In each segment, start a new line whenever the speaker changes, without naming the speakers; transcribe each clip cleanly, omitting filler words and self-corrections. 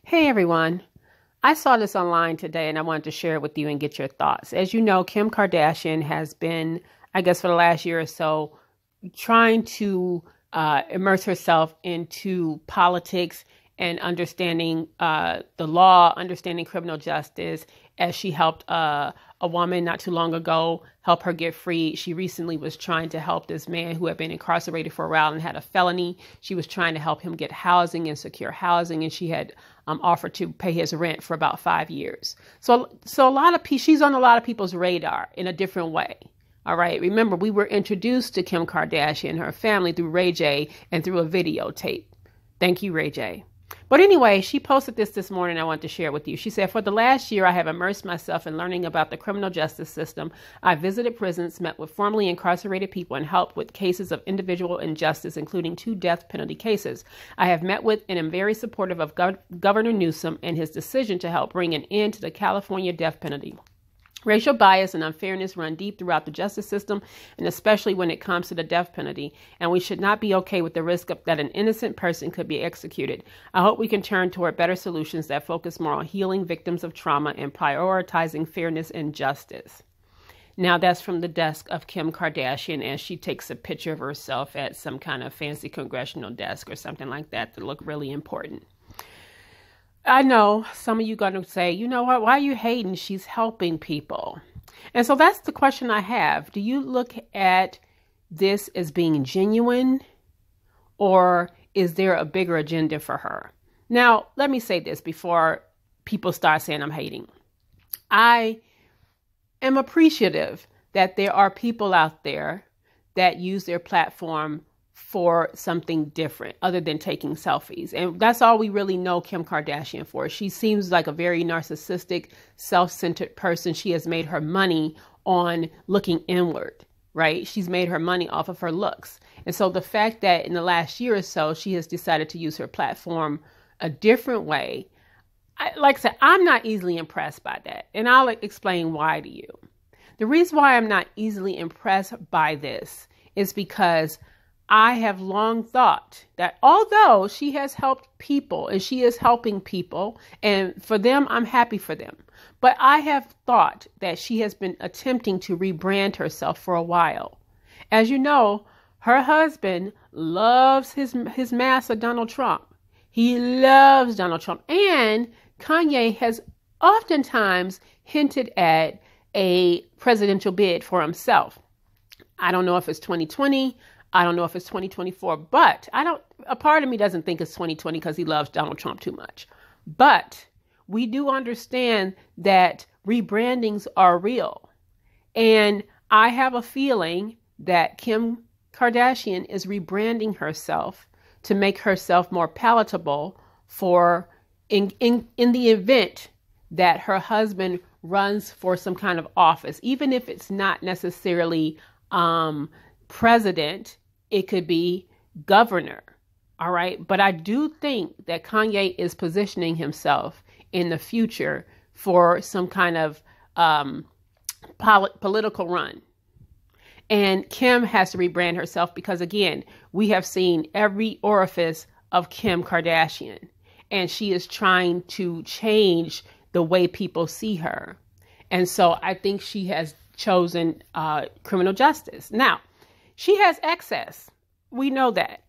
Hey everyone. I saw this online today and I wanted to share it with you and get your thoughts. As you know, Kim Kardashian has been, I guess for the last year or so, trying to immerse herself into politics and understanding the law, understanding criminal justice, as she helped a woman not too long ago help her get free. She recently was trying to help this man who had been incarcerated for a while and had a felony. She was trying to help him get housing and secure housing, and she had offered to pay his rent for about 5 years. So a lot of she's on a lot of people's radar in a different way. All right. Remember, we were introduced to Kim Kardashian and her family through Ray J and through a videotape. Thank you, Ray J. But anyway, she posted this morning. I want to share with you. She said, "For the last year, I have immersed myself in learning about the criminal justice system. I visited prisons, met with formerly incarcerated people, and helped with cases of individual injustice, including 2 death penalty cases. I have met with and am very supportive of Governor Newsom and his decision to help bring an end to the California death penalty. Racial bias and unfairness run deep throughout the justice system, and especially when it comes to the death penalty, and we should not be okay with the risk that an innocent person could be executed. I hope we can turn toward better solutions that focus more on healing victims of trauma and prioritizing fairness and justice." Now, that's from the desk of Kim Kardashian, as she takes a picture of herself at some kind of fancy congressional desk or something like that to look really important. I know some of you going to say, you know what, why are you hating? She's helping people. And so that's the question I have. Do you look at this as being genuine, or is there a bigger agenda for her? Now, let me say this before people start saying I'm hating. I am appreciative that there are people out there that use their platform for something different other than taking selfies. And that's all we really know Kim Kardashian for. She seems like a very narcissistic, self-centered person. She has made her money on looking inward, right? She's made her money off of her looks. And so the fact that in the last year or so, she has decided to use her platform a different way, like I said, I'm not easily impressed by that. And I'll explain why to you. The reason why I'm not easily impressed by this is because I have long thought that although she has helped people and she is helping people, and for them, I'm happy for them. But I have thought that she has been attempting to rebrand herself for a while. As you know, her husband loves his master, Donald Trump. He loves Donald Trump. And Kanye has oftentimes hinted at a presidential bid for himself. I don't know if it's 2020. I don't know if it's 2024, but a part of me doesn't think it's 2020 because he loves Donald Trump too much. But we do understand that rebrandings are real. And I have a feeling that Kim Kardashian is rebranding herself to make herself more palatable for in the event that her husband runs for some kind of office, even if it's not necessarily president. It could be governor. All right. But I do think that Kanye is positioning himself in the future for some kind of political run. And Kim has to rebrand herself because, again, we have seen every orifice of Kim Kardashian, and she is trying to change the way people see her. And so I think she has chosen criminal justice. Now, she has access. We know that.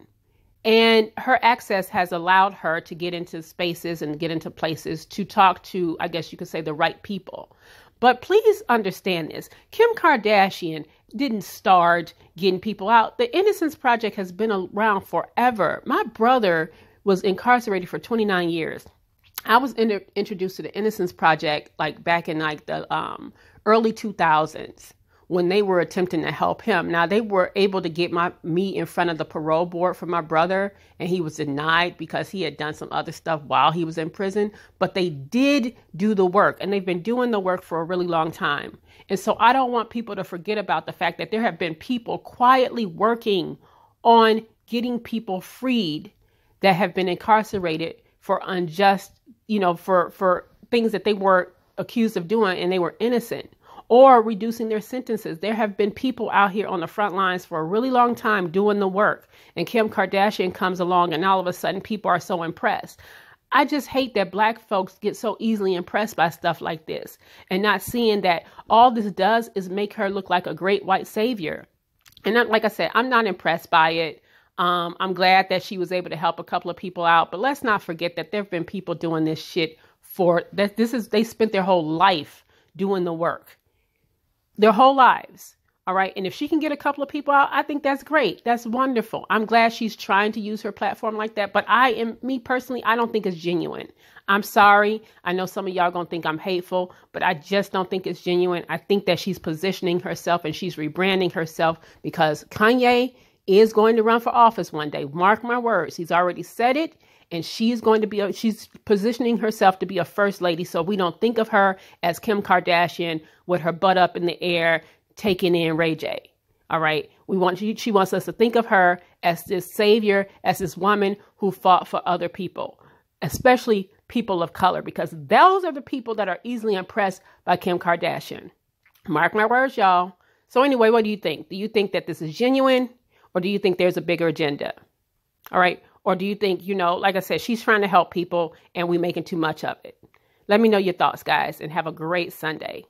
And her access has allowed her to get into spaces and get into places to talk to, I guess you could say, the right people. But please understand this. Kim Kardashian didn't start getting people out. The Innocence Project has been around forever. My brother was incarcerated for 29 years. I was introduced to the Innocence Project like back in like the early 2000s. When they were attempting to help him. Now, they were able to get me in front of the parole board for my brother, and he was denied because he had done some other stuff while he was in prison. But they did do the work, and they've been doing the work for a really long time. And so I don't want people to forget about the fact that there have been people quietly working on getting people freed that have been incarcerated for unjust, for things that they were accused of doing and they were innocent, or reducing their sentences. There have been people out here on the front lines for a really long time doing the work. And Kim Kardashian comes along and all of a sudden people are so impressed. I just hate that Black folks get so easily impressed by stuff like this and not seeing that all this does is make her look like a great white savior. And like I said, I'm not impressed by it. I'm glad that she was able to help a couple of people out, but let's not forget that there have been people doing this shit for that. They spent their whole life doing the work, their whole lives. All right. And if she can get a couple of people out, I think that's great. That's wonderful. I'm glad she's trying to use her platform like that. But me personally, I don't think it's genuine. I'm sorry. I know some of y'all going to think I'm hateful, but I just don't think it's genuine. I think that she's positioning herself and she's rebranding herself because Kanye is going to run for office one day. Mark my words. He's already said it. And she's positioning herself to be a first lady. So we don't think of her as Kim Kardashian with her butt up in the air, taking in Ray J. All right. She wants us to think of her as this savior, as this woman who fought for other people, especially people of color, because those are the people that are easily impressed by Kim Kardashian. Mark my words, y'all. So anyway, what do you think? Do you think that this is genuine, or do you think there's a bigger agenda? All right. Or do you think, like I said, she's trying to help people and we're making too much of it? Let me know your thoughts, guys, and have a great Sunday.